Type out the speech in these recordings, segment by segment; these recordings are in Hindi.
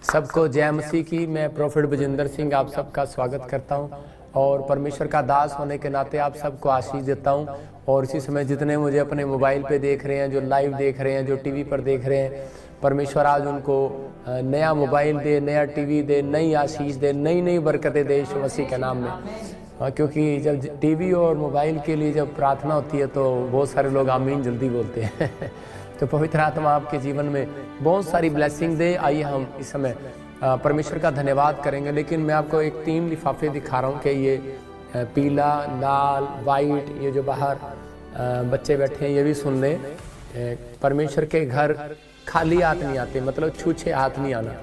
सबको जय मसीह की। मैं प्रोफेट बजिंदर सिंह आप सबका स्वागत करता हूं और परमेश्वर का दास होने के नाते आप सबको आशीष देता हूं। और इसी समय जितने मुझे अपने मोबाइल पे देख रहे हैं, जो लाइव देख रहे हैं, जो टीवी पर देख रहे हैं, परमेश्वर आज उनको नया मोबाइल दे, नया टीवी दे, नई आशीष दे, नई नई बरकतें दे यीशु मसीह के नाम में। क्योंकि जब टीवी और मोबाइल के लिए जब प्रार्थना होती है तो बहुत सारे लोग आमीन जल्दी बोलते हैं तो पवित्र आत्मा आपके जीवन में बहुत सारी ब्लेसिंग दे। आइए हम इस समय परमेश्वर का धन्यवाद करेंगे। लेकिन मैं आपको एक 3 लिफाफे दिखा रहा हूँ कि ये पीला, लाल, वाइट, ये जो बाहर बच्चे बैठे हैं ये भी सुन लें। परमेश्वर के घर खाली हाथ नहीं आते, मतलब छूछे हाथ नहीं आना।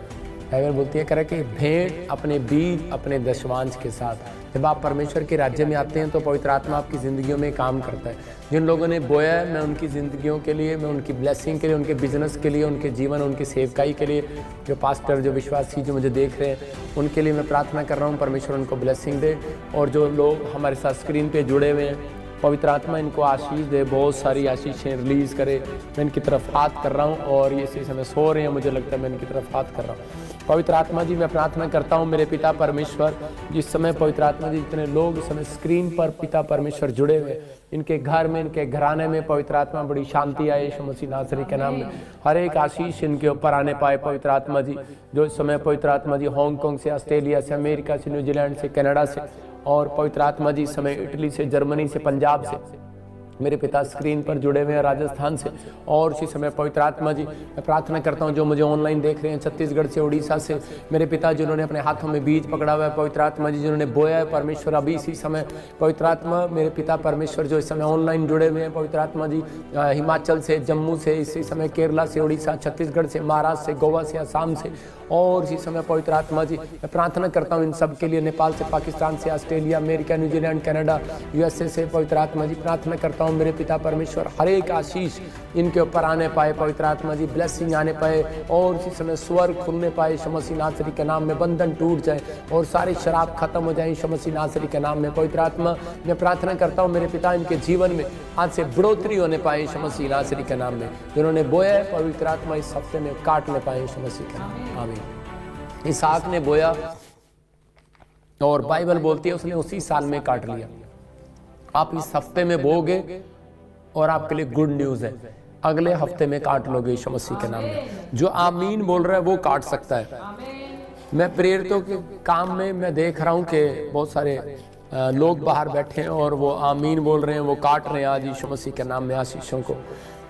अगर बोलती है करे कि भेंट अपने बीज अपने दशवांश के साथ। जब आप परमेश्वर के राज्य में आते हैं तो पवित्र आत्मा आपकी ज़िंदगियों में काम करता है। जिन लोगों ने बोया है, मैं उनकी ज़िंदगियों के लिए, मैं उनकी ब्लेसिंग के लिए, उनके बिजनेस के लिए, उनके जीवन, उनकी सेवकाई के लिए, जो पास्टर, जो विश्वासी जो मुझे देख रहे हैं, उनके लिए मैं प्रार्थना कर रहा हूँ परमेश्वर उनको ब्लेसिंग दे। और जो लोग हमारे साथ स्क्रीन पर जुड़े हुए हैं, पवित्र आत्मा इनको आशीष दे, बहुत सारी आशीषें रिलीज़ करे। मैं इनकी तरफ हाथ कर रहा हूँ और ये इसी समय सो रहे हैं, मुझे लगता है मैं इनकी तरफ हाथ कर रहा हूँ। पवित्र आत्मा जी, मैं प्रार्थना करता हूँ मेरे पिता परमेश्वर, जिस समय पवित्र आत्मा जी जितने लोग इस समय स्क्रीन पर पिता परमेश्वर जुड़े हुए, इनके घर में, इनके घराने में पवित्र आत्मा बड़ी शांति आए यीशु मसीह नासरी के नाम में। हर एक आशीष इनके ऊपर आने पाए पवित्र आत्मा जी। जो इस समय पवित्र आत्मा जी हांगकांग से, ऑस्ट्रेलिया से, अमेरिका से, न्यूजीलैंड से, कनाडा से, और पवित्र आत्मा जी इस समय इटली से, जर्मनी से, पंजाब से मेरे पिता स्क्रीन पर जुड़े हुए हैं, राजस्थान से। और इसी समय पवित्र आत्मा जी मैं प्रार्थना करता हूं जो मुझे ऑनलाइन देख रहे हैं, छत्तीसगढ़ से, उड़ीसा से, मेरे पिता जिन्होंने अपने हाथों में बीज पकड़ा हुआ है पवित्र आत्मा जी, जिन्होंने बोया है परमेश्वर, अभी इसी समय पवित्र आत्मा मेरे पिता परमेश्वर जो इस समय ऑनलाइन जुड़े हुए हैं पवित्र आत्मा जी, हिमाचल से, जम्मू से, इसी समय केरला से, उड़ीसा, छत्तीसगढ़ से, महाराष्ट्र से, गोवा से, असम से, और इसी समय पवित्र आत्मा जी मैं प्रार्थना करता हूँ इन सब के लिए, नेपाल से, पाकिस्तान से, Australia, America, New Zealand, Canada, USA से पवित्र आत्मा जी प्रार्थना करता हूँ मेरे पिता परमेश्वर, हर एक आशीष इनके ऊपर आने पाए पवित्र आत्मा जी, ब्लेसिंग आने पाए और इसी समय स्वर्ग खुलने पाए यीशु मसीह नासरी के नाम में। बंधन टूट जाए और सारी शराब खत्म हो जाए यीशु मसीह नासरी के नाम में। पवित्र आत्मा मैं प्रार्थना करता हूँ मेरे पिता इनके जीवन में आज से बढ़ोतरी होने पाए यीशु मसीह नासरी के नाम में। जिन्होंने बोया है पवित्र आत्मा इस हफ्ते में काट ले पाए यीशु मसीह के नाम में। आमीन। इसहाक ने बोया और बाइबल बोलती है उसने उसी साल में काट लिया। आप इस हफ्ते में बोगे और आपके लिए गुड न्यूज़ है, अगले हफ्ते में काट लोगे यीशु मसीह के नाम में। जो आमीन बोल रहा है वो काट सकता है। मैं प्रेरितों के काम में मैं देख रहा हूँ कि बहुत सारे लोग बाहर बैठे हैं और वो आमीन बोल रहे हैं, वो काट रहे हैं आज यीशु मसीह के नाम में आशीषों को।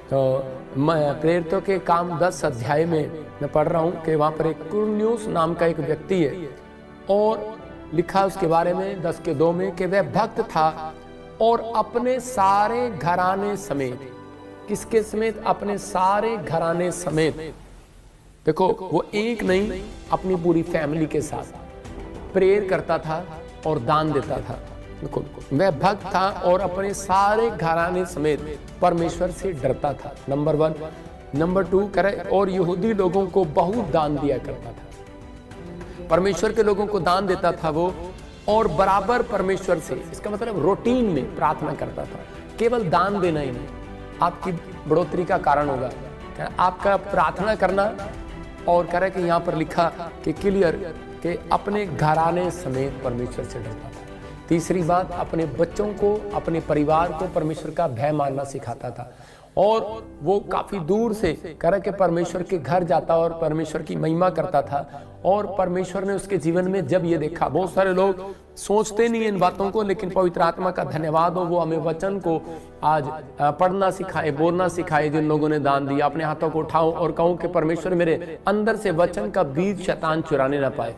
तो मैं प्रेरितों के काम 10 अध्याय में मैं पढ़ रहा हूँ कि वहाँ पर एक कुरन्यूस नाम का एक व्यक्ति है और लिखा उसके बारे में 10:2 में कि वह भक्त था और अपने सारे घराने समेत, किसके समेत? अपने सारे घराने समेत। देखो वो एक नहीं, अपनी पूरी फैमिली के साथ प्रेयर करता था और दान देता था। देखो वह भक्त था और अपने सारे घराने समेत परमेश्वर से डरता था, नंबर 1। नंबर 2 करे और यहूदी लोगों को बहुत दान दिया करता था। परमेश्वर के लोगों को दान देता था वो, और बराबर परमेश्वर से, इसका मतलब रूटीन में प्रार्थना करता था। केवल दान देना ही नहीं आपकी बढ़ोतरी का कारण होगा, आपका प्रार्थना करना। और कह रहा है कि यहाँ पर लिखा कि क्लियर कि अपने घराने समेत परमेश्वर से डरता था। तीसरी बात, अपने बच्चों को, अपने परिवार को परमेश्वर का भय मानना सिखाता था। और वो काफी दूर से कह रहा कि परमेश्वर के घर जाता और परमेश्वर की महिमा करता था। और परमेश्वर ने उसके जीवन में जब ये देखा, बहुत सारे लोग सोचते नहीं इन बातों को, लेकिन पवित्र आत्मा का धन्यवाद हो, वो हमें वचन को आज पढ़ना सिखाए, बोलना सिखाए। जिन लोगों ने दान दिया, अपने हाथों को उठाओ और कहो कि परमेश्वर मेरे अंदर से वचन का बीज शैतान चुराने ना पाए।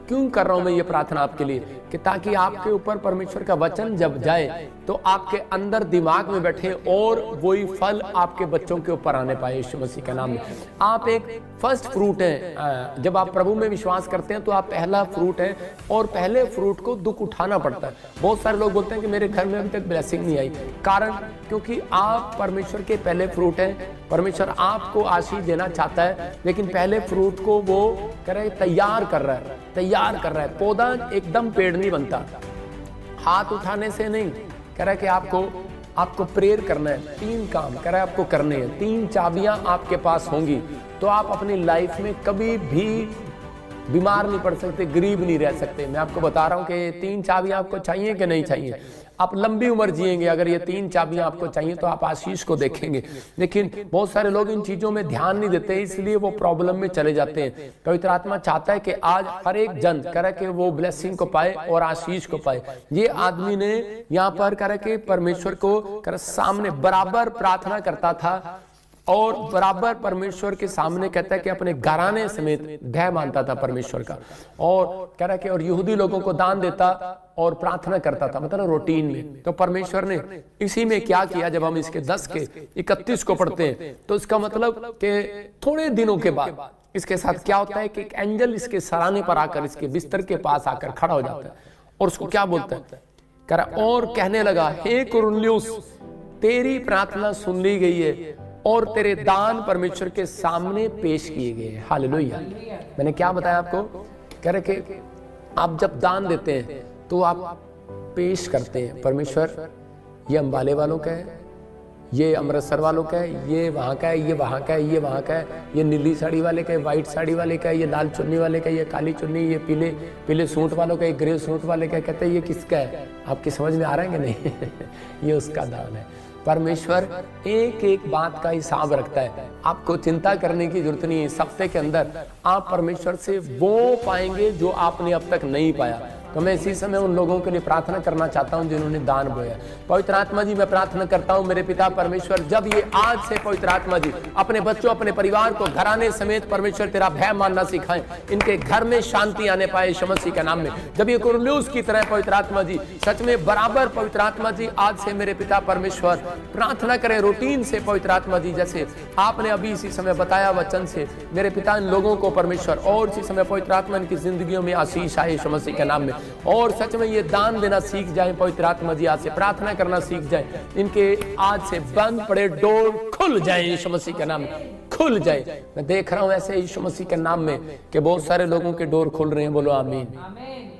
क्यों कर रहा हूं मैं ये प्रार्थना आपके लिए, कि ताकि आपके ऊपर परमेश्वर का वचन जब जाए तो आपके अंदर दिमाग में बैठे और वही फल आपके बच्चों के ऊपर आने पाए यीशु मसीह के नाम में। आप एक फर्स्ट फ्रूट हैं। जब आप प्रभु में विश्वास करते हैं तो आप पहला फ्रूट है, और पहले फ्रूट को दुख उठाना पड़ता है। बहुत सारे लोग बोलते हैं कि मेरे घर में अभी तक ब्लेसिंग नहीं आई, कारण क्योंकि आप परमेश्वर के पहले फ्रूट हैं। परमेश्वर आपको आशीष देना चाहता है, लेकिन पहले फ्रूट को वो तैयार कर रहा है। पौधा एकदम पेड़ नहीं बनता, हाथ उठाने से नहीं। कह रहा है कि आपको आपको प्रेयर करना है, 3 काम कह रहा है आपको करने हैं, 3 चाबियां आपके पास होंगी तो आप अपनी लाइफ में कभी भी बीमार नहीं पड़ सकते, गरीब नहीं रह सकते। मैं आपको बता रहा हूं कि 3 चाबियां आपको चाहिए कि नहीं चाहिए। आप लंबी उम्र जिएंगे अगर ये 3 चाबियां आपको चाहिए तो आप आशीष को देखेंगे। लेकिन बहुत सारे लोग इन चीजों में ध्यान नहीं देते, इसलिए वो प्रॉब्लम में चले जाते हैं। पवित्र आत्मा चाहता है कि आज हर एक जन करे कि वो ब्लेसिंग को पाए और आशीष को पाए। ये आदमी ने यहाँ पर करे कि परमेश्वर को करे सामने बराबर प्रार्थना करता था और बराबर परमेश्वर के सामने कहता है कि अपने घराने समेत भय मानता था परमेश्वर का, और कह रहा है कि और यहूदी लोगों को दान देता और प्रार्थना करता था, मतलब रूटीन में। तो परमेश्वर ने इसी में क्या किया, जब हम इसके 10 के 31 को पढ़ते हैं तो इसका मतलब कि थोड़े दिनों के बाद इसके साथ क्या होता है कि एक एंजल इसके सराहने पर आकर इसके बिस्तर के पास आकर खड़ा हो जाता है और उसको क्या बोलता है, कह रहा और कहने लगा, हे कुरनेलियुस, तेरी प्रार्थना सुन ली गई है और तेरे दान परमेश्वर के सामने पेश किए गए हैं। हालेलुया। मैंने क्या बताया आपको, कह रहे कि आप जब दान देते हैं तो आप पेश करते हैं, परमेश्वर ये अंबाले वालों का है, ये अमृतसर वालों का है, ये वहाँ का है, ये वहाँ का है, ये वहाँ का है, ये नीली साड़ी वाले का है, व्हाइट साड़ी वाले का है, ये लाल चुन्नी वाले का है, ये काली चुन्नी, ये पीले सूट वालों का है, ग्रे सूट वाले का है। कहते हैं ये किसका है? आपकी समझ में आ रहा है कि नहीं? ये उसका दान है। परमेश्वर एक एक बात का हिसाब रखता है, आपको चिंता करने की जरूरत नहीं है। इस हफ्ते के अंदर आप परमेश्वर से वो पाएंगे जो आपने अब तक नहीं पाया। तो मैं इसी समय उन लोगों के लिए प्रार्थना करना चाहता हूं जिन्होंने दान बोया। पवित्र आत्मा जी, मैं प्रार्थना करता हूं मेरे पिता परमेश्वर, जब ये आज से पवित्र आत्मा जी अपने बच्चों अपने परिवार को घराने समेत परमेश्वर तेरा भय मानना सिखाएं, इनके घर में शांति आने पाए यीशु मसीह के नाम में। जब ये कुरनेलियुस की तरह पवित्र आत्मा जी सच में बराबर पवित्र आत्मा जी आज से मेरे पिता परमेश्वर प्रार्थना करें रूटीन से पवित्र आत्मा जी, जैसे आपने अभी इसी समय बताया वचन से मेरे पिता इन लोगों को परमेश्वर, और इसी समय पवित्र आत्मा इनकी जिंदगियों में आशीष आए यीशु मसीह के नाम में, और सच में ये दान देना सीख जाए पवित्र आत्मा जी, आज से प्रार्थना करना सीख जाए, इनके आज से बंद पड़े डोर खुल जाए यीशु मसीह के नाम में, खुल जाए। मैं देख रहा हूं ऐसे यीशु मसीह के नाम में कि बहुत सारे लोगों के डोर खुल रहे हैं। बोलो आमीन।